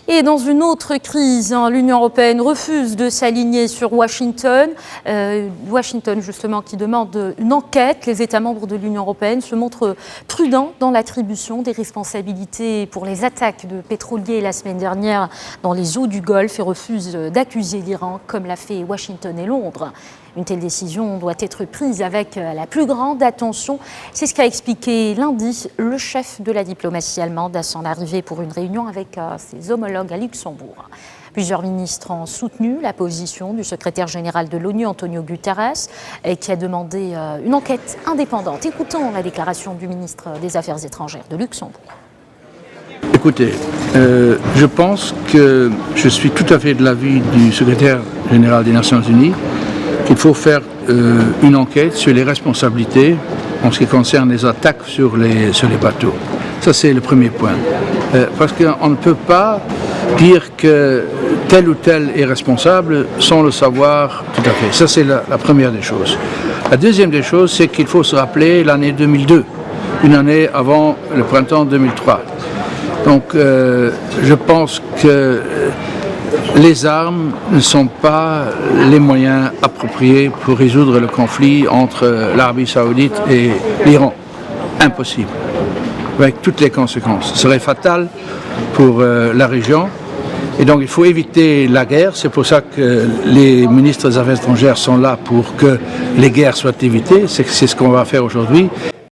Et dans une autre crise, l'Union européenne refuse de s'aligner sur Washington. Washington, justement, qui demande une enquête. Les États membres de l'Union européenne se montrent prudents dans l'attribution des responsabilités pour les attaques de pétroliers la semaine dernière dans les eaux du Golfe et refusent d'accuser l'Iran, comme l'a fait Washington et Londres. Une telle décision doit être prise avec la plus grande attention. C'est ce qu'a expliqué lundi le chef de la diplomatie allemande à son arrivée pour une réunion avec ses homologues à Luxembourg. Plusieurs ministres ont soutenu la position du secrétaire général de l'ONU, Antonio Guterres, qui a demandé une enquête indépendante. Écoutons la déclaration du ministre des Affaires étrangères de Luxembourg. Écoutez, je pense que je suis tout à fait de l'avis du secrétaire général des Nations Unies qu'il faut faire une enquête sur les responsabilités en ce qui concerne les attaques sur les bateaux. Ça, c'est le premier point. Parce qu'on ne peut pas dire que tel ou tel est responsable sans le savoir tout à fait. Ça, c'est la première des choses. La deuxième des choses, c'est qu'il faut se rappeler l'année 2002, une année avant le printemps 2003. Donc, je pense que les armes ne sont pas les moyens appropriés pour résoudre le conflit entre l'Arabie saoudite et l'Iran. Impossible. Avec toutes les conséquences. Ce serait fatal pour la région. Et donc il faut éviter la guerre. C'est pour ça que les ministres des Affaires étrangères sont là pour que les guerres soient évitées. C'est ce qu'on va faire aujourd'hui.